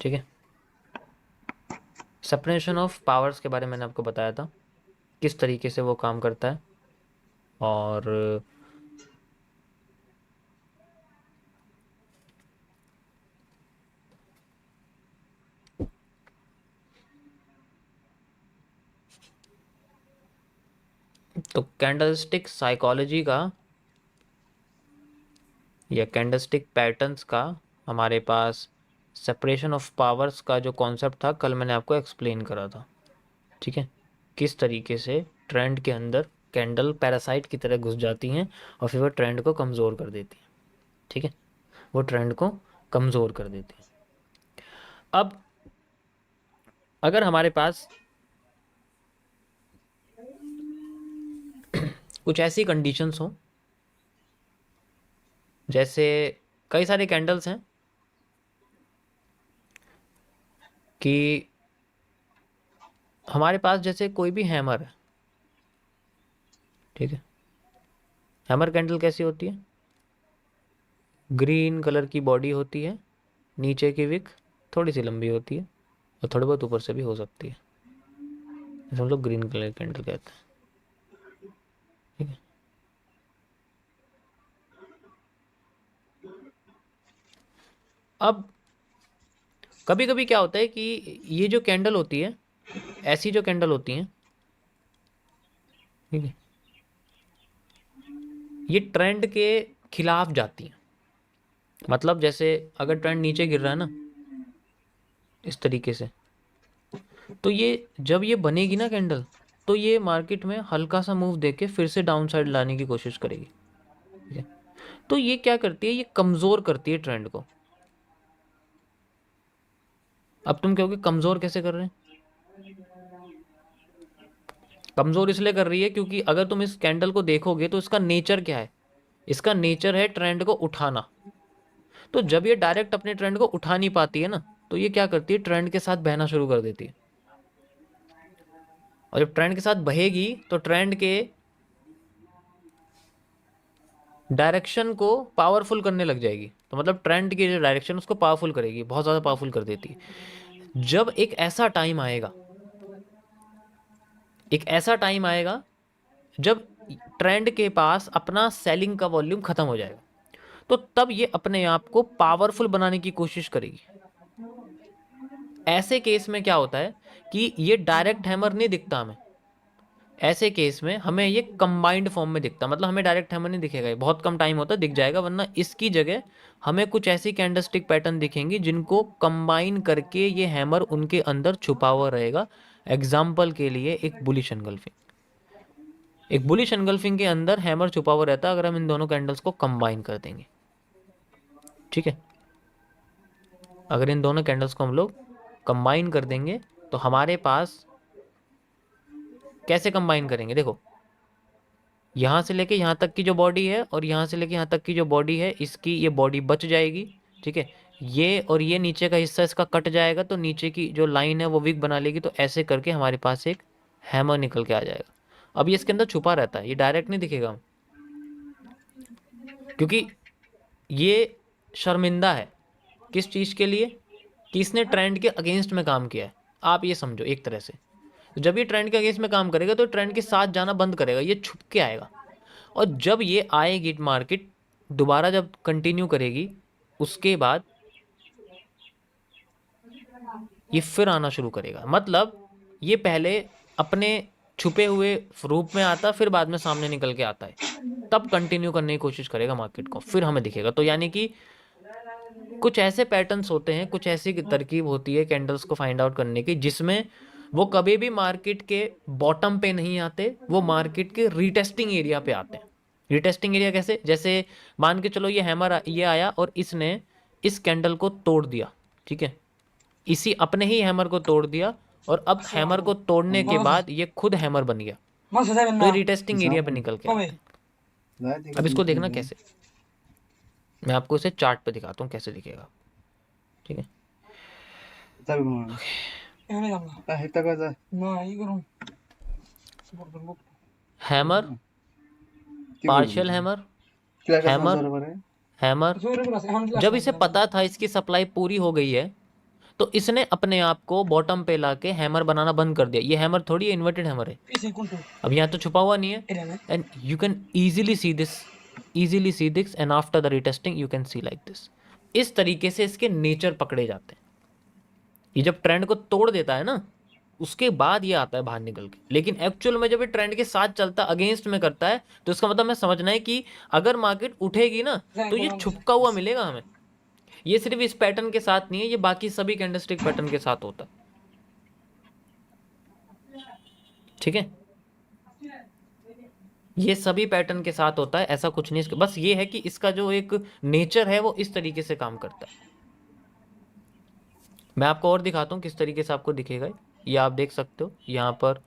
ठीक है। Separation of powers के बारे में मैंने आपको बताया था, किस तरीके से वो काम करता है। और तो कैंडलस्टिक साइकोलॉजी का या कैंडलस्टिक पैटर्न्स का हमारे पास सेपरेशन ऑफ पावर्स का जो कॉन्सेप्ट था कल मैंने आपको एक्सप्लेन करा था। ठीक है, किस तरीके से ट्रेंड के अंदर कैंडल पैरासाइट की तरह घुस जाती हैं और फिर वो ट्रेंड को कमज़ोर कर देती हैं। ठीक है, वो ट्रेंड को कमज़ोर कर देती हैं। अब अगर हमारे पास कुछ ऐसी कंडीशंस हो, जैसे कई सारे कैंडल्स हैं कि हमारे पास जैसे कोई भी हैमर है, ठीक है, हैमर कैंडल कैसी होती है, ग्रीन कलर की बॉडी होती है, नीचे की विक थोड़ी सी लंबी होती है और थोड़ी बहुत ऊपर से भी हो सकती है, हम लोग ग्रीन कलर कैंडल कहते हैं। ठीक है, अब कभी कभी क्या होता है कि ये जो कैंडल होती है, ऐसी जो कैंडल होती हैं, ठीक है, ये ट्रेंड के खिलाफ जाती हैं। मतलब जैसे अगर ट्रेंड नीचे गिर रहा है ना इस तरीके से, तो ये जब ये बनेगी ना कैंडल, तो ये मार्केट में हल्का सा मूव देके फिर से डाउन साइड लाने की कोशिश करेगी। ठीक है, तो ये क्या करती है, ये कमज़ोर करती है ट्रेंड को। अब तुम कहोगे कमज़ोर कैसे कर रहे हैं? कमज़ोर इसलिए कर रही है क्योंकि अगर तुम इस कैंडल को देखोगे तो इसका नेचर क्या है, इसका नेचर है ट्रेंड को उठाना। तो जब ये डायरेक्ट अपने ट्रेंड को उठा नहीं पाती है ना, तो ये क्या करती है, ट्रेंड के साथ बहना शुरू कर देती है। और जब ट्रेंड के साथ बहेगी तो ट्रेंड के डायरेक्शन को पावरफुल करने लग जाएगी। तो मतलब ट्रेंड की जो डायरेक्शन उसको पावरफुल करेगी, बहुत ज़्यादा पावरफुल कर देती है। जब एक ऐसा टाइम आएगा, एक ऐसा टाइम आएगा जब ट्रेंड के पास अपना सेलिंग का वॉल्यूम खत्म हो जाएगा, तो तब ये अपने आप को पावरफुल बनाने की कोशिश करेगी। ऐसे केस में क्या होता है कि ये डायरेक्ट हैमर नहीं दिखता हमें, ऐसे केस में हमें ये कंबाइंड फॉर्म में दिखता, मतलब हमें डायरेक्ट हैमर नहीं दिखेगा, बहुत कम टाइम होता दिख जाएगा, वरना इसकी जगह हमें कुछ ऐसी कैंडलस्टिक पैटर्न दिखेंगी जिनको कंबाइन करके ये हैमर उनके अंदर छुपा हुआ रहेगा। एग्जाम्पल के लिए एक बुलिश एनगल्फिंग, एक बुलिश एनगल्फिंग के अंदर हैमर छुपा हुआ रहता है अगर हम इन दोनों कैंडल्स को कंबाइन कर देंगे। ठीक है, अगर इन दोनों कैंडल्स को हम लोग कंबाइन कर देंगे तो हमारे पास, कैसे कंबाइन करेंगे, देखो यहाँ से लेके यहाँ तक की जो बॉडी है और यहाँ से लेके यहाँ तक की जो बॉडी है, इसकी ये बॉडी बच जाएगी। ठीक है, ये और ये नीचे का हिस्सा इसका कट जाएगा तो नीचे की जो लाइन है वो विक बना लेगी, तो ऐसे करके हमारे पास एक हैमर निकल के आ जाएगा। अब ये इसके अंदर छुपा रहता है, ये डायरेक्ट नहीं दिखेगा क्योंकि ये शर्मिंदा है किस चीज़ के लिए, कि इसने ट्रेंड के अगेंस्ट में काम किया है। आप ये समझो एक तरह से, तो जब ये ट्रेंड के अगेंस्ट में काम करेगा तो ट्रेंड के साथ जाना बंद करेगा, ये छुप के आएगा। और जब ये आएगी मार्केट दोबारा जब कंटिन्यू करेगी, उसके बाद ये फिर आना शुरू करेगा। मतलब ये पहले अपने छुपे हुए रूप में आता, फिर बाद में सामने निकल के आता है, तब कंटिन्यू करने की कोशिश करेगा मार्केट को, फिर हमें दिखेगा। तो यानी कि कुछ ऐसे पैटर्न्स होते हैं, कुछ ऐसी तरकीब होती है कैंडल्स को फाइंड आउट करने की, जिसमें वो कभी भी मार्केट के बॉटम पे नहीं आते, वो मार्केट के रीटेस्टिंग एरिया पे आते हैं। रीटेस्टिंग एरिया कैसे, जैसे मान के चलो ये हैमर ये आया और इसने इस कैंडल को तोड़ दिया। ठीक है, इसी अपने ही हैमर को तोड़ दिया और अब हैमर को तोड़ने के बाद ये खुद हैमर बन गया, तो ये रीटेस्टिंग एरिया पे निकल के आते हैं। अब इसको देखना कैसे, मैं आपको इसे चार्ट पे दिखाता हूँ कैसे दिखेगा। ठीक है, hammer, partial hammer, hammer, hammer. जब इसे पता था इसकी सप्लाई पूरी हो गई है, तो इसने अपने आप को बॉटम पे लाके हैमर बनाना बंद कर दिया। ये हैमर थोड़ी है, इन्वर्टेड हैमर है। अब यहाँ तो छुपा हुआ नहीं है, and you can easily see this and after the retesting you can see like this. इस तरीके से इसके नेचर पकड़े जाते हैं। ये जब ट्रेंड को तोड़ देता है ना, उसके बाद ये आता है बाहर निकल के। लेकिन एक्चुअल में जब ये ट्रेंड के साथ चलता, अगेंस्ट में करता है, तो इसका मतलब हमें समझना है कि अगर मार्केट उठेगी ना तो ये छुपका हुआ मिलेगा हमें। ये सिर्फ इस पैटर्न के साथ नहीं है, ये बाकी सभी कैंडलस्टिक पैटर्न के साथ होता है। ठीक है, ये सभी पैटर्न के साथ होता है, ऐसा कुछ नहीं। बस ये है कि इसका जो एक नेचर है वो इस तरीके से काम करता है। मैं आपको और दिखाता हूँ किस तरीके से आपको दिखेगा। ये आप देख सकते हो यहाँ पर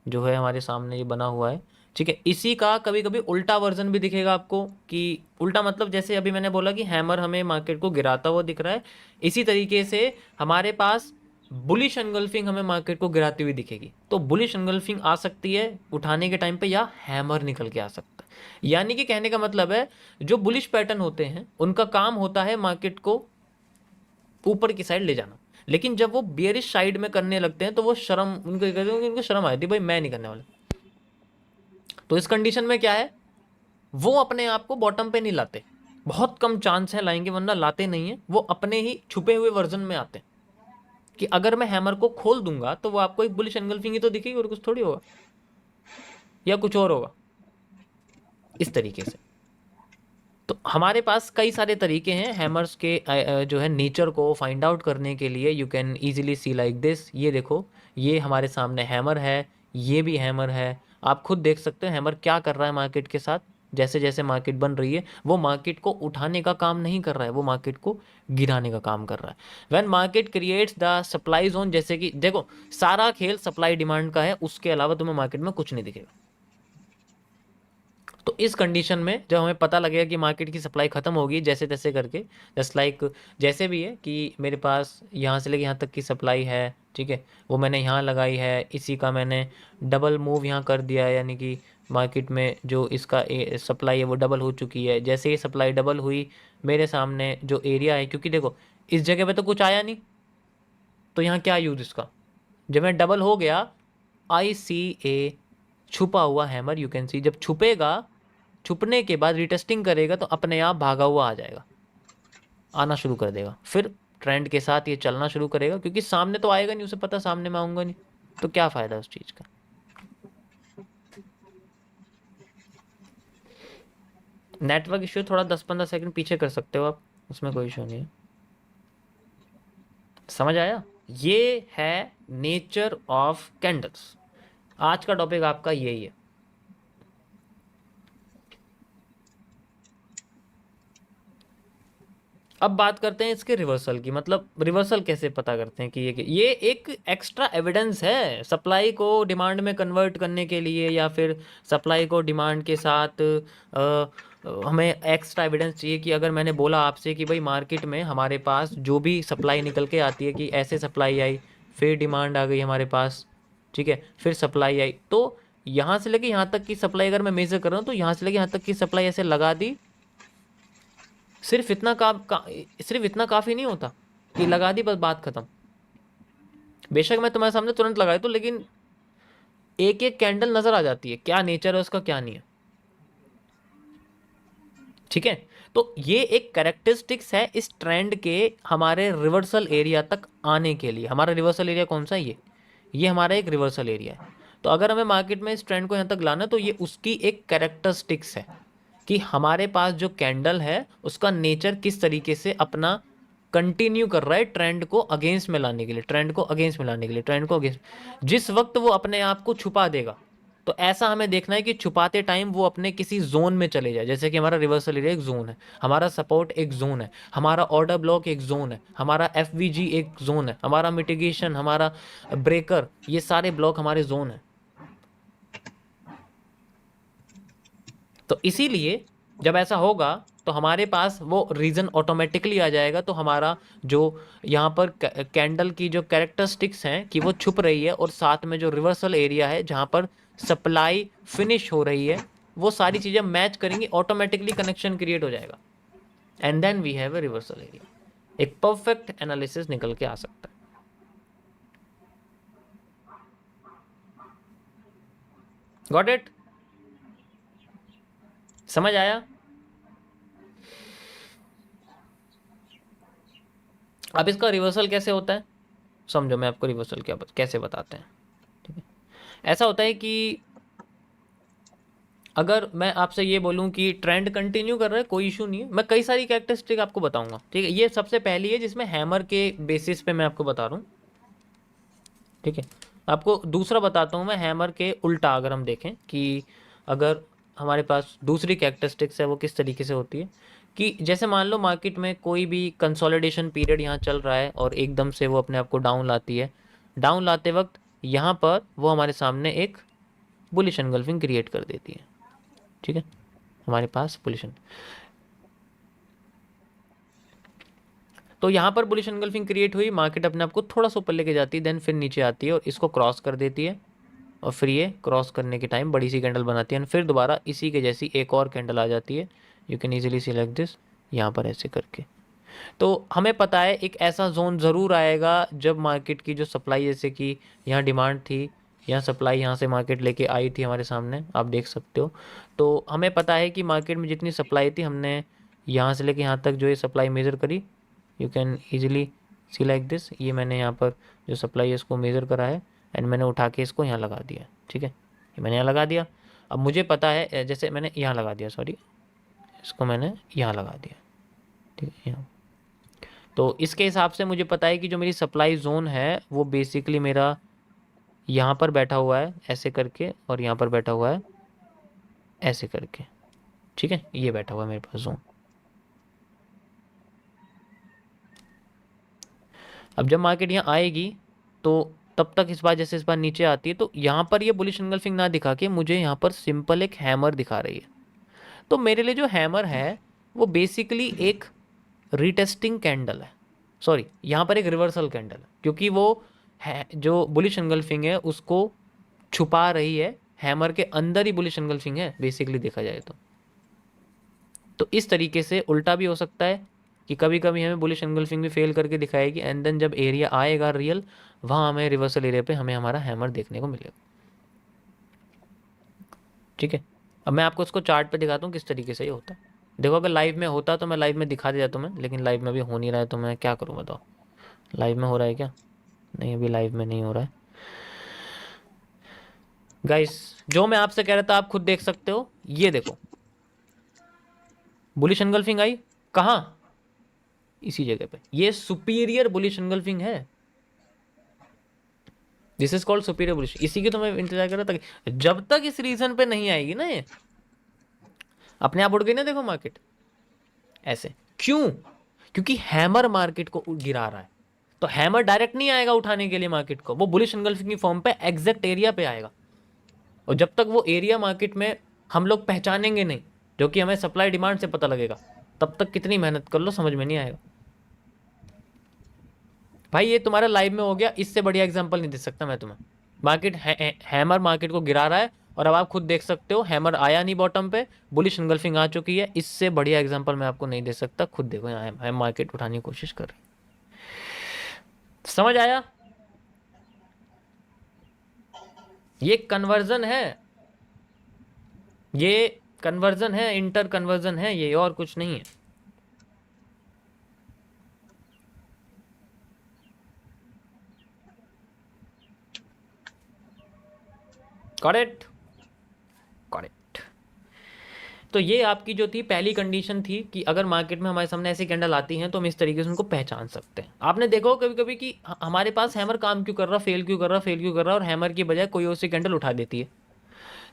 जो है हमारे सामने ये बना हुआ है। ठीक है, इसी का कभी कभी उल्टा वर्जन भी दिखेगा आपको, कि उल्टा मतलब जैसे अभी मैंने बोला कि हैमर हमें मार्केट को गिराता हुआ दिख रहा है, इसी तरीके से हमारे पास बुलिश एंगल्फिंग हमें मार्केट को गिराती हुई दिखेगी। तो बुलिश एंगल्फिंग आ सकती है उठाने के टाइम पे, या हैमर निकल के आ सकता है। यानी कि कहने का मतलब है जो बुलिश पैटर्न होते हैं उनका काम होता है मार्केट को ऊपर की साइड ले जाना, लेकिन जब वो बियरिश साइड में करने लगते हैं तो वो शर्म उनको शर्म आती है, भाई मैं नहीं करने वाला। तो इस कंडीशन में क्या है, वो अपने आप को बॉटम पे नहीं लाते, बहुत कम चांस है लाएंगे, वरना लाते नहीं है। वो अपने ही छुपे हुए वर्जन में आते हैं कि अगर मैं हैमर को खोल दूंगा तो वो आपको एक बुलिश एंगल्फिंग ही तो दिखेगी, और कुछ थोड़ी होगा, या कुछ और होगा इस तरीके से। तो हमारे पास कई सारे तरीके हैं हैमर्स के जो है नेचर को फाइंड आउट करने के लिए। You can easily see like this. ये देखो, ये हमारे सामने हैमर है, ये भी हैमर है। आप खुद देख सकते हो हैमर क्या कर रहा है मार्केट के साथ। जैसे जैसे मार्केट बन रही है वो मार्केट को उठाने का काम नहीं कर रहा है, वो मार्केट को गिराने का काम कर रहा है। When market creates the supply zone, जैसे कि देखो सारा खेल सप्लाई डिमांड का है, उसके अलावा तुम्हें मार्केट में कुछ नहीं दिखेगा। तो इस कंडीशन में जब हमें पता लगेगा कि मार्केट की सप्लाई खत्म होगी जैसे तैसे करके, जस्ट लाइक जैसे भी है कि मेरे पास यहाँ से लेके यहाँ तक की सप्लाई है, ठीक है, वो मैंने यहाँ लगाई है, इसी का मैंने डबल मूव यहाँ कर दिया है, यानी कि मार्केट में जो इसका सप्लाई है वो डबल हो चुकी है। जैसे ही सप्लाई डबल हुई मेरे सामने जो एरिया है, क्योंकि देखो इस जगह पे तो कुछ आया नहीं, तो यहाँ क्या यूज इसका, जब मैं डबल हो गया आई सी ए छुपा हुआ हैमर। यू कैन सी जब छुपेगा, छुपने के बाद रिटेस्टिंग करेगा तो अपने आप भागा हुआ आ जाएगा, आना शुरू कर देगा, फिर ट्रेंड के साथ ये चलना शुरू करेगा, क्योंकि सामने तो आएगा नहीं, उसे पता सामने मैं आऊँगा नहीं, तो क्या फ़ायदा उस चीज़ का। नेटवर्क इश्यू थोड़ा 10-15 सेकंड पीछे कर सकते हो आप, उसमें कोई इशू नहीं है। समझ आया? ये है नेचर ऑफ कैंडल्स। आज का टॉपिक आपका यही है। अब बात करते हैं इसके रिवर्सल की, मतलब रिवर्सल कैसे पता करते हैं कि ये एक एक्स्ट्रा एविडेंस है सप्लाई को डिमांड में कन्वर्ट करने के लिए, या फिर सप्लाई को डिमांड के साथ हमें एक्स्ट्रा एविडेंस चाहिए कि अगर मैंने बोला आपसे कि भाई मार्केट में हमारे पास जो भी सप्लाई निकल के आती है, कि ऐसे सप्लाई आई, फिर डिमांड आ गई हमारे पास, ठीक है, फिर सप्लाई आई, तो यहाँ से लेके यहाँ तक की सप्लाई अगर मैं मेजर कर रहा हूँ तो यहाँ से लेके यहाँ तक की सप्लाई ऐसे लगा दी, सिर्फ इतना सिर्फ इतना काफ़ी नहीं होता कि लगा दी बस बात खत्म। बेशक मैं तुम्हारे सामने तुरंत लगाई तो, लेकिन एक एक कैंडल नज़र आ जाती है क्या नेचर है उसका, क्या नहीं है। ठीक है, तो ये एक कैरेक्टरिस्टिक्स है इस ट्रेंड के हमारे रिवर्सल एरिया तक आने के लिए। हमारा रिवर्सल एरिया कौन सा है? ये हमारा एक रिवर्सल एरिया है। तो अगर हमें मार्केट में इस ट्रेंड को यहाँ तक लाना, तो ये उसकी एक कैरेक्टरिस्टिक्स है कि हमारे पास जो कैंडल है उसका नेचर किस तरीके से अपना कंटिन्यू कर रहा है ट्रेंड को अगेंस्ट में लाने के लिए, ट्रेंड को अगेंस्ट में लाने के लिए, ट्रेंड को अगेंस्ट। जिस वक्त वो अपने आप को छुपा देगा, तो ऐसा हमें देखना है कि छुपाते टाइम वो अपने किसी जोन में चले जाए। जैसे कि हमारा रिवर्सल एरिया एक जोन है, हमारा सपोर्ट एक जोन है, हमारा ऑर्डर ब्लॉक एक जोन है, हमारा एफवीजी एक जोन है, हमारा मिटिगेशन, हमारा ब्रेकर, ये सारे ब्लॉक हमारे जोन है। तो इसीलिए जब ऐसा होगा तो हमारे पास वो रीज़न ऑटोमेटिकली आ जाएगा। तो हमारा जो यहाँ पर कैंडल की जो कैरेक्टरिस्टिक्स हैं कि वो छुप रही है, और साथ में जो रिवर्सल एरिया है जहाँ पर सप्लाई फिनिश हो रही है, वो सारी चीज़ें मैच करेंगी, ऑटोमेटिकली कनेक्शन क्रिएट हो जाएगा, and then we have a reversal area. एक परफेक्ट एनालिसिस निकल के आ सकता है। Got it? समझ आया? अब इसका रिवर्सल कैसे होता है समझो, मैं आपको रिवर्सल कैसे बताते हैं। ठीक है, ऐसा होता है कि अगर मैं आपसे ये बोलूं कि ट्रेंड कंटिन्यू कर रहा है, कोई इशू नहीं है, मैं कई सारी कैरेक्टरिस्टिक आपको बताऊंगा। ठीक है, ये सबसे पहली है जिसमें हैमर के बेसिस पे मैं आपको बता रहा हूँ। ठीक है, आपको दूसरा बताता हूँ मैं हैमर के उल्टा। अगर हम देखें कि अगर हमारे पास दूसरी कैरेक्टरिस्टिक्स है वो किस तरीके से होती है, कि जैसे मान लो मार्केट में कोई भी कंसोलिडेशन पीरियड यहाँ चल रहा है और एकदम से वो अपने आप को डाउन लाती है। डाउन लाते वक्त यहाँ पर वो हमारे सामने एक बुलिश एनगल्फिंग क्रिएट कर देती है। ठीक है, हमारे पास बुलिश, तो यहाँ पर बुलिश एनगल्फिंग क्रिएट हुई, मार्केट अपने आप को थोड़ा सा ऊपर लेके जाती है, देन फिर नीचे आती है और इसको क्रॉस कर देती है, और फिर ये क्रॉस करने के टाइम बड़ी सी कैंडल बनाती है, फिर दोबारा इसी के जैसी एक और कैंडल आ जाती है। You can easily select this यहाँ पर ऐसे करके। तो हमें पता है एक ऐसा जोन ज़रूर आएगा जब मार्केट की जो सप्लाई, जैसे कि यहाँ डिमांड थी, यहाँ सप्लाई यहाँ से मार्केट लेके आई थी हमारे सामने, आप देख सकते हो। तो हमें पता है कि मार्केट में जितनी सप्लाई थी हमने यहाँ से लेके यहाँ तक जो ये सप्लाई मेज़र करी। You can easily see like this, ये मैंने यहाँ पर जो सप्लाई है इसको मेज़र करा है एंड मैंने उठा के इसको यहाँ लगा दिया। ठीक है, ये मैंने यहाँ लगा दिया। अब मुझे पता है, जैसे मैंने यहाँ लगा दिया, सॉरी, इसको मैंने यहाँ लगा दिया। ठीक है, यहाँ। तो इसके हिसाब से मुझे पता है कि जो मेरी सप्लाई जोन है वो बेसिकली मेरा यहाँ पर बैठा हुआ है ऐसे करके, और यहाँ पर बैठा हुआ है ऐसे करके। ठीक है, ये बैठा हुआ है मेरे पास जोन। अब जब मार्केट यहाँ आएगी तो तब तक इस बार, जैसे इस बार नीचे आती है तो यहाँ पर ये बुलिश एंगल्फिंग ना दिखा के मुझे यहाँ पर सिंपल एक हैमर दिखा रही है। तो मेरे लिए जो हैमर है वो बेसिकली एक रीटेस्टिंग कैंडल है, सॉरी यहाँ पर एक रिवर्सल कैंडल है, क्योंकि वो है जो बुलिश एंगल्फिंग है उसको छुपा रही है। हैमर के अंदर ही बुलिश एंगल्फिंग है बेसिकली देखा जाए तो इस तरीके से उल्टा भी हो सकता है कि कभी कभी हमें बुलिश एंगल्फिंग भी फेल करके दिखाएगी, एंड देन जब एरिया आएगा रियल, वहाँ हमें रिवर्सल एरिया पे हमें हमारा हैमर देखने को मिलेगा। ठीक है, अब मैं आपको इसको चार्ट पे दिखाता हूँ किस तरीके से ये होता है। देखो, अगर लाइव में होता तो मैं लाइव में दिखा देता तुम्हें, लेकिन लाइव में अभी हो नहीं रहा है तो मैं क्या करूँ बताओ। लाइव में हो रहा है क्या? नहीं, अभी लाइव में नहीं हो रहा है। गाइस, जो मैं आपसे कह रहा था आप खुद देख सकते हो, ये देखो बुलिश एंगल्फिंग आई कहाँ, इसी जगह पे। ये सुपीरियर बुलिश एंगल्फिंग है, this is called superior bullish. इसी की तो मैं इंतजार कर रहा था कि जब तक इस रीजन पे नहीं आएगी ना, ये अपने आप उड़ गई ना। देखो मार्केट ऐसे, क्यों? क्योंकि हैमर मार्केट को गिरा रहा है, तो हैमर डायरेक्ट नहीं आएगा उठाने के लिए मार्केट को, वो बुलिश एंगल्फिंग की फॉर्म पे एग्जैक्ट एरिया पे आएगा। और जब तक वो एरिया मार्केट में हम लोग पहचानेंगे नहीं, जो कि हमें सप्लाई डिमांड से पता लगेगा, तब तक कितनी मेहनत कर लो समझ में नहीं आएगा। भाई ये तुम्हारा लाइव में हो गया, इससे बढ़िया एग्जांपल नहीं दे सकता मैं तुम्हें। मार्केट हैमर मार्केट को गिरा रहा है और अब आप खुद देख सकते हो हैमर आया नहीं बॉटम पे, बुलिश एंगल्फिंग आ चुकी है। इससे बढ़िया एग्जांपल मैं आपको नहीं दे सकता, खुद देखो यहाँ है मार्केट उठाने की कोशिश कर रही। समझ आया? ये कन्वर्जन है, ये कन्वर्जन है, इंटर कन्वर्जन है ये, और कुछ नहीं है। Correct, correct. तो ये आपकी जो थी पहली कंडीशन थी कि अगर मार्केट में हमारे सामने ऐसी कैंडल आती हैं तो हम इस तरीके से उनको पहचान सकते हैं। आपने देखो कभी कभी कि हमारे पास हैमर काम क्यों कर रहा, फेल क्यों कर रहा, फेल क्यों कर रहा, और हैमर की बजाय कोई और सी कैंडल उठा देती है।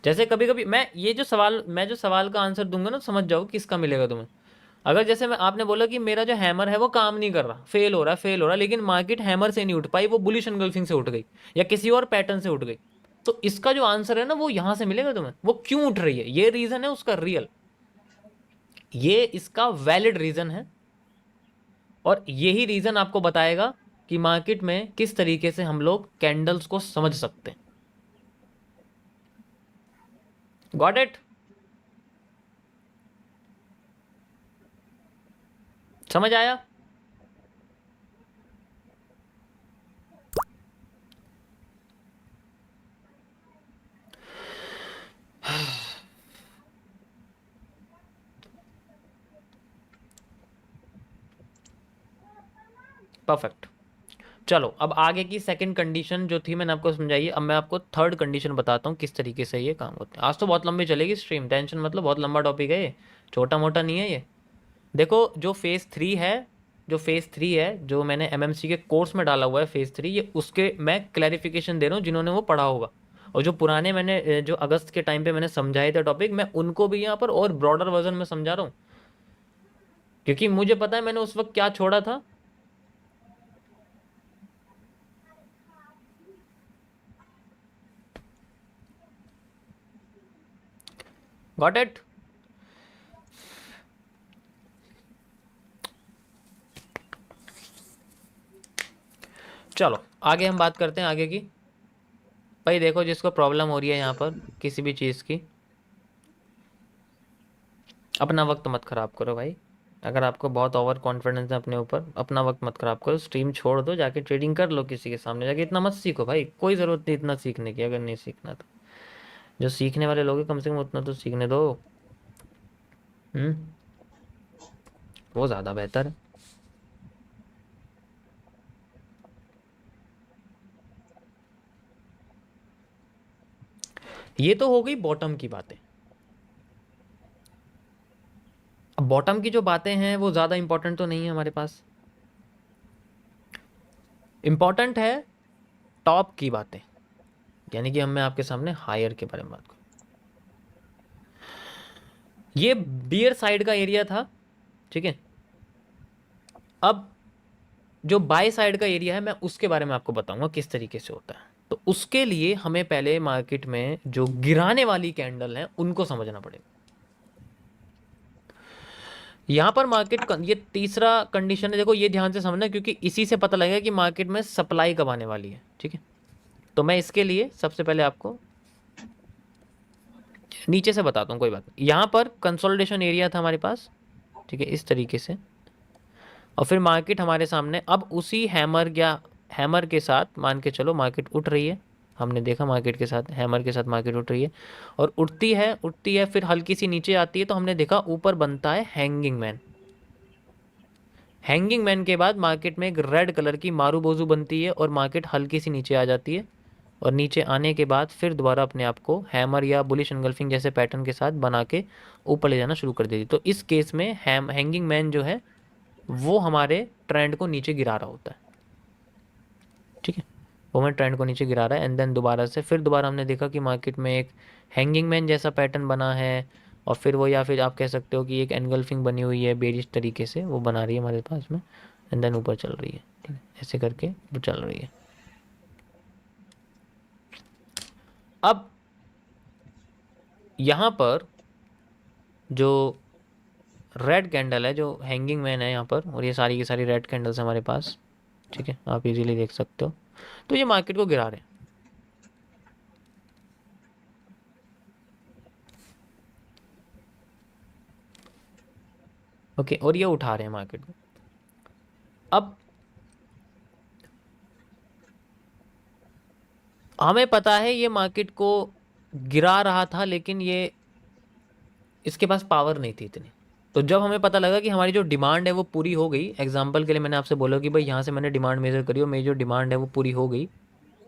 जैसे कभी कभी मैं जो सवाल का आंसर दूंगा ना, समझ जाओ किसका मिलेगा तुम्हें। अगर जैसे मैं आपने बोला कि मेरा जो हैमर है वो काम नहीं कर रहा, फेल हो रहा है, फेल हो रहा है, लेकिन मार्केट हैमर से नहीं उठ पाई, वो बुलिश एंगल्फिंग से उठ गई या किसी और पैटर्न से उठ गई, तो इसका जो आंसर है ना वो यहां से मिलेगा तुम्हें। वो क्यों उठ रही है, ये रीजन है उसका रियल, ये इसका वैलिड रीजन है, और यही रीजन आपको बताएगा कि मार्केट में किस तरीके से हम लोग कैंडल्स को समझ सकते हैं। Got it? समझ आया? परफेक्ट। चलो अब आगे की सेकंड कंडीशन जो थी मैंने आपको समझाई है, अब मैं आपको थर्ड कंडीशन बताता हूँ किस तरीके से ये काम होता है। आज तो बहुत लंबी चलेगी स्ट्रीम, टेंशन मतलब, बहुत लंबा टॉपिक है ये, छोटा मोटा नहीं है ये। देखो जो फेज़ 3 है, जो मैंने एमएमसी के कोर्स में डाला हुआ है फेज़ 3, ये उसके मैं क्लैरिफिकेशन दे रहा हूँ जिन्होंने वो पढ़ा होगा। और जो पुराने मैंने जो अगस्त के टाइम पे मैंने समझाए थे टॉपिक, मैं उनको भी यहाँ पर और ब्रॉडर वर्जन में समझा रहा हूँ, क्योंकि मुझे पता है मैंने उस वक्त क्या छोड़ा था। Got it? चलो आगे हम बात करते हैं आगे की। भाई देखो, जिसको प्रॉब्लम हो रही है यहाँ पर किसी भी चीज़ की, अपना वक्त मत ख़राब करो भाई। अगर आपको बहुत ओवर कॉन्फिडेंस है अपने ऊपर, अपना वक्त मत ख़राब करो, स्ट्रीम छोड़ दो, जाके ट्रेडिंग कर लो किसी के सामने जाके। इतना मत सीखो भाई, कोई ज़रूरत नहीं इतना सीखने की, अगर नहीं सीखना तो। जो सीखने वाले लोग हैं कम से कम उतना तो सीखने दो। वो ज़्यादा बेहतर है। ये तो हो गई बॉटम की बातें। अब बॉटम की जो बातें हैं वो ज़्यादा इंपॉर्टेंट तो नहीं है हमारे पास, इंपॉर्टेंट है टॉप की बातें, यानी कि हम मैं आपके सामने हायर के बारे में बात करूँ। ये बियर साइड का एरिया था, ठीक है। अब जो बाय साइड का एरिया है मैं उसके बारे में आपको बताऊंगा किस तरीके से होता है। तो उसके लिए हमें पहले मार्केट में जो गिराने वाली कैंडल हैं उनको समझना पड़ेगा। यहाँ पर मार्केट ये तीसरा कंडीशन है, देखो ये ध्यान से समझना, क्योंकि इसी से पता लगेगा कि मार्केट में सप्लाई कब आने वाली है, ठीक है। तो मैं इसके लिए सबसे पहले आपको नीचे से बताता हूँ, कोई बात नहीं। यहाँ पर कंसोलिडेशन एरिया था हमारे पास, ठीक है, इस तरीके से। और फिर मार्केट हमारे सामने अब उसी हैमर के साथ मान के चलो मार्केट उठ रही है। हमने देखा मार्केट के साथ हैमर के साथ मार्केट उठ रही है और उठती है फिर हल्की सी नीचे आती है। तो हमने देखा ऊपर बनता है हैंगिंग मैन। हैंगिंग मैन के बाद मार्केट में एक रेड कलर की मारूबोजू बनती है और मार्केट हल्की सी नीचे आ जाती है। और नीचे आने के बाद फिर दोबारा अपने आप को हैमर या बुलिश एंगल्फिंग जैसे पैटर्न के साथ बना के ऊपर ले जाना शुरू कर देती। तो इस केस में हैंगिंग मैन जो है वो हमारे ट्रेंड को नीचे गिरा रहा होता है, ठीक है। वो हमें ट्रेंड को नीचे गिरा रहा है एंड देन दोबारा हमने देखा कि मार्केट में एक हैंगिंग मैन जैसा पैटर्न बना है। और फिर वो, या फिर आप कह सकते हो कि एक एनगल्फिंग बनी हुई है बेरिश तरीके से, वो बना रही है हमारे पास में एंड देन ऊपर चल रही है, ठीक है, ऐसे करके वो चल रही है। अब यहाँ पर जो रेड कैंडल है, जो हैंगिंग मैन है यहाँ पर, और ये सारी की सारी रेड कैंडल्स हमारे पास, ठीक है, आप इजीली देख सकते हो। तो ये मार्केट को गिरा रहे हैं, ओके, और ये उठा रहे हैं मार्केट को। अब हमें पता है ये मार्केट को गिरा रहा था, लेकिन ये इसके पास पावर नहीं थी इतनी। तो जब हमें पता लगा कि हमारी जो डिमांड है वो पूरी हो गई, एग्जांपल के लिए मैंने आपसे बोला कि भाई यहाँ से मैंने डिमांड मेजर करी और मेरी जो डिमांड है वो पूरी हो गई,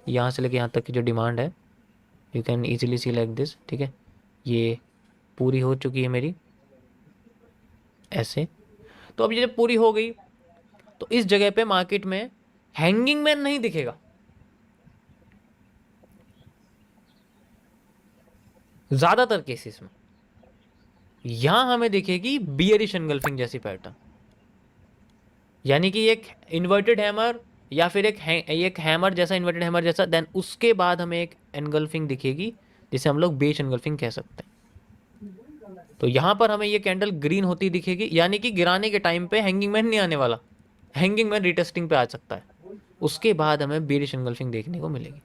यहाँ से लेके यहाँ तक की जो डिमांड है, you can easily see like this, ठीक है, ये पूरी हो चुकी है मेरी ऐसे। तो अब ये जब पूरी हो गई तो इस जगह पे मार्केट में हैंगिंग मैन नहीं दिखेगा, ज़्यादातर केसेस में यहां हमें दिखेगी बियरिश एनगल्फिंग जैसी पैटर्न, यानी कि एक इन्वर्टेड हैमर या फिर एक हैमर जैसा, इन्वर्टेड हैमर जैसा, देन उसके बाद हमें एक एनगल्फिंग दिखेगी जिसे हम लोग बेच एनगल्फिंग कह सकते हैं। तो यहां पर हमें ये कैंडल ग्रीन होती दिखेगी, यानी कि गिराने के टाइम पे हैंगिंग मैन नहीं आने वाला, हैंगिंग मैन रिटेस्टिंग पे आ सकता है। उसके बाद हमें बेरिश एनगल्फिंग देखने को मिलेगी।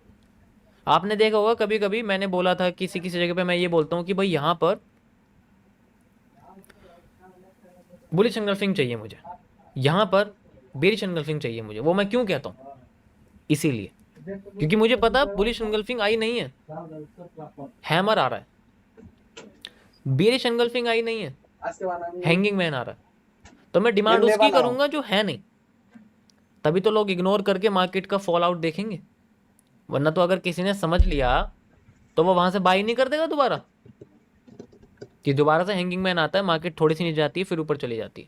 आपने देखा होगा कभी कभी मैंने बोला था किसी किसी जगह पे मैं ये बोलता हूँ कि भाई यहाँ पर बुलिश एनगल्फिंग चाहिए मुझे, यहाँ पर बेरिश एनगल्फिंग चाहिए मुझे। वो मैं क्यों कहता हूँ? इसीलिए क्योंकि मुझे पता बुलिश एनगल्फिंग आई नहीं है, हैमर आ रहा है, बेरिश एनगल्फिंग आई नहीं है, हैंगिंग मैन आ रहा है। तो मैं डिमांड उसकी करूंगा जो है नहीं, तभी तो लोग इग्नोर करके मार्केट का फॉल आउट देखेंगे, वरना तो अगर किसी ने समझ लिया तो वो वहां से बाई नहीं कर देगा दोबारा, कि दोबारा से हैंगिंग मैन आता है, मार्केट थोड़ी सी नीचे जाती है फिर ऊपर चली जाती है,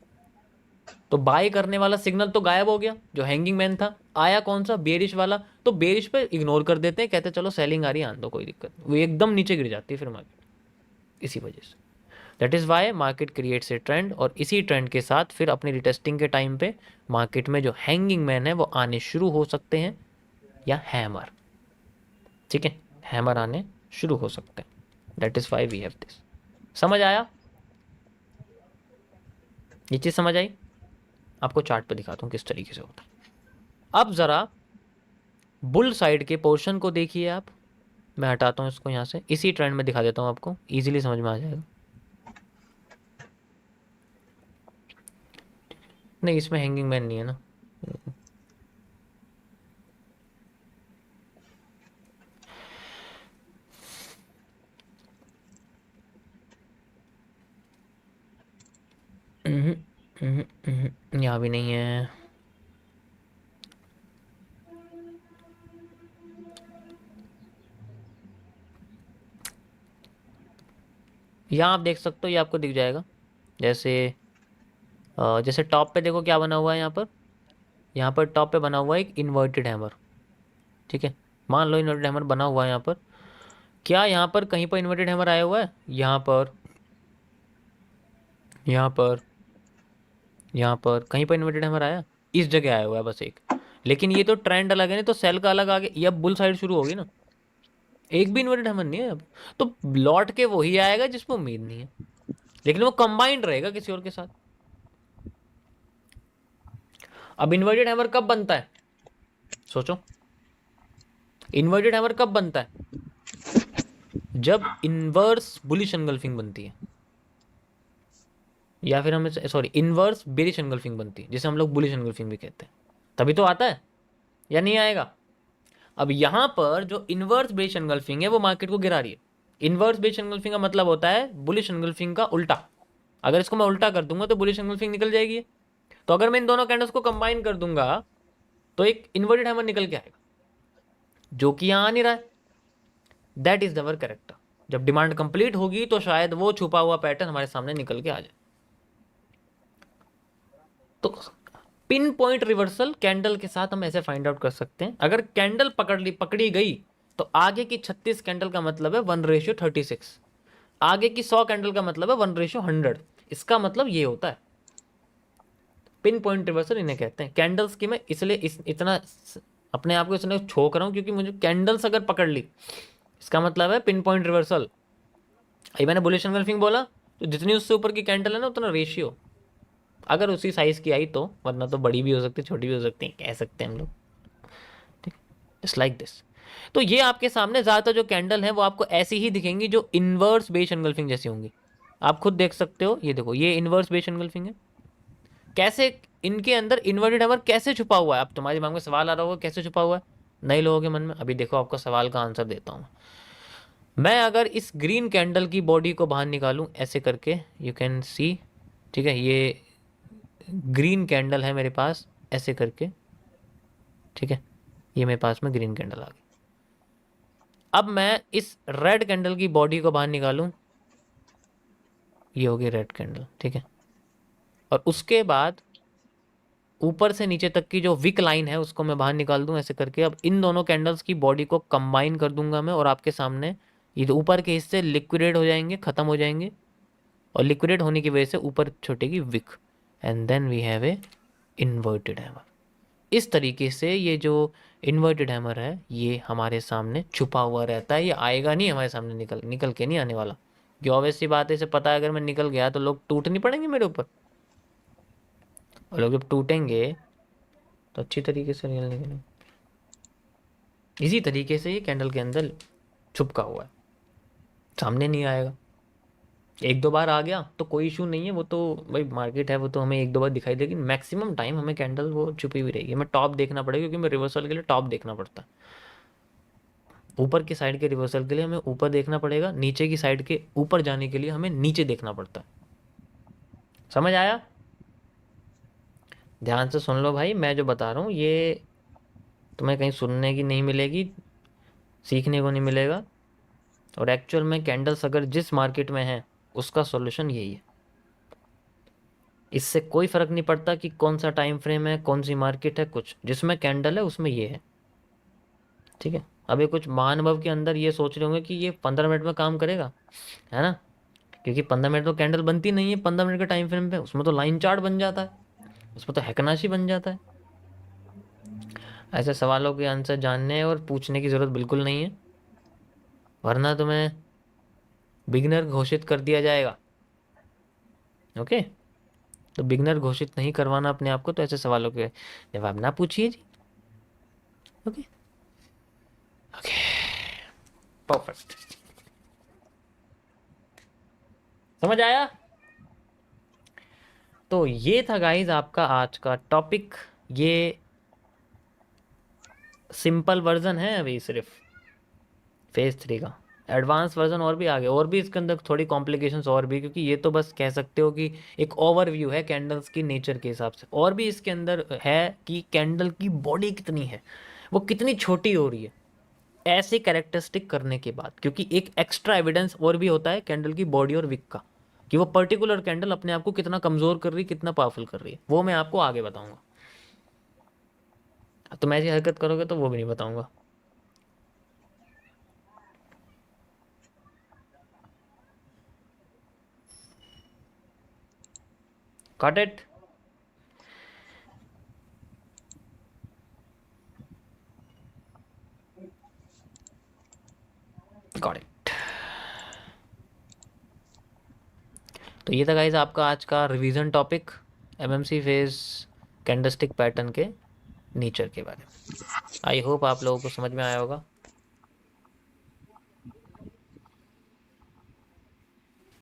तो बाय करने वाला सिग्नल तो गायब हो गया, जो हैंगिंग मैन था। आया कौन सा, बेरिश वाला, तो बेरिश पे इग्नोर कर देते हैं, कहते हैं चलो सेलिंग आ रही है, आने दो, कोई दिक्कत नहीं, वो एकदम नीचे गिर जाती है फिर मार्केट, इसी वजह से। That is Y market creates a trend, और इसी ट्रेंड के साथ फिर अपनी रिटेस्टिंग के टाइम पे मार्केट में जो हैंगिंग मैन है वो आने शुरू हो सकते हैं, या हैमर, ठीक है, हैमर आने शुरू हो सकते हैं। That is why we have this. समझ आया, ये चीज़ समझ आई? आपको चार्ट पे दिखाता हूँ किस तरीके से होता है। अब ज़रा बुल साइड के पोर्शन को देखिए आप, मैं हटाता हूँ इसको यहाँ से, इसी ट्रेंड में दिखा देता हूँ आपको, इजीली समझ में आ जाएगा। नहीं, इसमें हैंगिंग मैन नहीं है ना, यहाँ भी नहीं है। यहाँ आप देख सकते हो, ये आपको दिख जाएगा, जैसे जैसे टॉप पे देखो क्या बना हुआ है यहाँ पर टॉप पे बना हुआ है एक इन्वर्टेड हैमर, ठीक है, मान लो इन्वर्टेड हैमर बना हुआ है यहाँ पर। क्या यहाँ पर कहीं पर इन्वर्टेड हैमर आया हुआ है? यहाँ पर, यहाँ पर, यहाँ पर कहीं पर इन्वर्टेड हैमर आया? इस जगह आया हुआ है बस एक, लेकिन ये तो ट्रेंड अलग है, नहीं तो सेल का अलग आ गया, ये अब बुल साइड शुरू होगी ना, एक भी इन्वर्टेड हैमर नहीं है अब, तो लौट के वही आएगा जिसको उम्मीद नहीं है, लेकिन वो कंबाइंड रहेगा किसी और के साथ। अब इन्वर्टेड हैमर कब बनता है, सोचो, इन्वर्टेड हैमर कब बनता है? जब इनवर्स बुलिश एंगल्फिंग बनती है, या फिर हमें सॉरी इनवर्स बेरिश एंगल्फिंग बनती है, जिसे हम लोग बुलिश एंगल्फिंग भी कहते हैं, तभी तो आता है, या नहीं आएगा? अब यहाँ पर जो इनवर्स बेरिश एंगल्फिंग है वो मार्केट को गिरा रही है। इनवर्स बेरिश एंगल्फिंग का मतलब होता है बुलिश एंगल्फिंग का उल्टा, अगर इसको मैं उल्टा कर दूंगा तो बुलिश एंगल्फिंग निकल जाएगी। तो अगर मैं इन दोनों कैंडल्स को कंबाइन कर दूंगा तो एक इन्वर्टेड हैमर निकल के आएगा, जो कि यहाँ आ नहीं रहा है। That is our character. जब डिमांड कंप्लीट होगी तो शायद वो छुपा हुआ पैटर्न हमारे सामने निकल के आ जाए। तो पिन पॉइंट रिवर्सल कैंडल के साथ हम ऐसे फाइंड आउट कर सकते हैं। अगर कैंडल पकड़ी गई तो आगे की 36 कैंडल का मतलब है 1:36, आगे की 100 कैंडल का मतलब है 1:100। इसका मतलब ये होता है पिन पॉइंट रिवर्सल, इन्हें कहते हैं। कैंडल्स की मैं इसलिए इतना अपने आप को इसलिए छोक रहा हूँ क्योंकि मुझे कैंडल्स अगर पकड़ ली इसका मतलब है पिन पॉइंट रिवर्सल। अभी मैंने बुलिश एंगल्फिंग बोला तो जितनी उससे ऊपर की कैंडल है ना उतना रेशियो, अगर उसी साइज की आई तो, वरना तो बड़ी भी हो सकती है छोटी भी हो सकती है, कह सकते हैं हम लोग, ठीक, जस्ट लाइक दिस। तो ये आपके सामने ज़्यादातर जो कैंडल है वो आपको ऐसी ही दिखेंगी जो इनवर्स बेस एंगल्फिंग जैसी होंगी। आप खुद देख सकते हो, ये देखो ये इनवर्स बेस एंगल्फिंग है। कैसे इनके अंदर इन्वर्टेड हैमर कैसे छुपा हुआ है? अब तुम्हारे दिमाग में सवाल आ रहा होगा कैसे छुपा हुआ है नए लोगों के मन में। अभी देखो आपका सवाल का आंसर देता हूँ मैं। अगर इस ग्रीन कैंडल की बॉडी को बाहर निकालूं ऐसे करके, यू कैन सी, ठीक है, ये ग्रीन कैंडल है मेरे पास ऐसे करके, ठीक है, ये मेरे पास में ग्रीन कैंडल आ गई। अब मैं इस रेड कैंडल की बॉडी को बाहर निकालूं, ये होगी रेड कैंडल, ठीक है, और उसके बाद ऊपर से नीचे तक की जो विक लाइन है उसको मैं बाहर निकाल दूं ऐसे करके। अब इन दोनों कैंडल्स की बॉडी को कंबाइन कर दूंगा मैं, और आपके सामने ये ऊपर के हिस्से लिक्विडेट हो जाएंगे, खत्म हो जाएंगे, और लिक्विडेट होने की वजह से ऊपर छूटेगी wick, and then we have a inverted hammer. इस तरीके से ये जो इन्वर्टेड हैमर है ये हमारे सामने छुपा हुआ रहता है, ये आएगा नहीं हमारे सामने, निकल के नहीं आने वाला। कि ऑब्वियस सी बात है, इसे पता है अगर मैं निकल गया तो लोग टूट नहीं पड़ेंगे मेरे ऊपर, और लोग जब टूटेंगे तो अच्छी तरीके से निकल निकलेंगे। इसी तरीके से ये कैंडल के अंदर छुपका हुआ है, सामने नहीं आएगा। एक दो बार आ गया तो कोई इशू नहीं है, वो तो भाई मार्केट है, वो तो हमें एक दो बार दिखाई देगी, मैक्सिमम टाइम हमें कैंडल वो छुपी हुई रहेगी। हमें टॉप देखना पड़ेगा क्योंकि मैं रिवर्सल के लिए टॉप देखना पड़ता है। ऊपर की साइड के रिवर्सल के लिए हमें ऊपर देखना पड़ेगा, नीचे की साइड के ऊपर जाने के लिए हमें नीचे देखना पड़ता है। समझ आया? ध्यान से सुन लो भाई, मैं जो बता रहा हूँ ये तुम्हें कहीं सुनने की नहीं मिलेगी, सीखने को नहीं मिलेगा। और एक्चुअल में कैंडल्स अगर जिस मार्केट में है उसका सॉल्यूशन यही है। इससे कोई फर्क नहीं पड़ता कि कौन सा टाइम फ्रेम है, कौन सी मार्केट है, कुछ जिसमें कैंडल है उसमें ये है। ठीक है, अभी कुछ महानुभव के अंदर ये सोच रहे होंगे कि ये 15 मिनट में काम करेगा, है ना, क्योंकि 15 मिनट तो कैंडल बनती नहीं है 15 मिनट के टाइम फ्रेम पे, उसमें तो लाइन चार्ट बन जाता है, उसमें तो हैकनाशी बन जाता है। ऐसे सवालों के आंसर जानने और पूछने की ज़रूरत बिल्कुल नहीं है, वरना तुम्हें बिगनर घोषित कर दिया जाएगा। ओके, तो बिगनर घोषित नहीं करवाना अपने आप को, तो ऐसे सवालों के जवाब ना पूछिए जी। ओके ओके, परफेक्ट, समझ आया? तो ये था गाइज आपका आज का टॉपिक। ये सिंपल वर्जन है अभी सिर्फ फेज 3 का। एडवांस वर्जन और भी आगे, और भी इसके अंदर थोड़ी कॉम्प्लिकेशंस और भी, क्योंकि ये तो बस कह सकते हो कि एक ओवरव्यू है कैंडल्स की नेचर के हिसाब से। और भी इसके अंदर है कि कैंडल की बॉडी कितनी है, वो कितनी छोटी हो रही है ऐसे कैरेक्टरिस्टिक करने के बाद, क्योंकि एक एक्स्ट्रा एविडेंस और भी होता है कैंडल की बॉडी और विक का, कि वो पर्टिकुलर कैंडल अपने आप को कितना कमज़ोर कर रही है, कितना पावरफुल कर रही है, वो मैं आपको आगे बताऊंगा। तुम ऐसी हरकत करोगे तो वो भी नहीं बताऊंगा। Got it? Got it. तो ये था गाइज आपका आज का revision topic, MMC phase candlestick pattern के नेचर के बारे में। आई होप आप लोगों को समझ में आया होगा।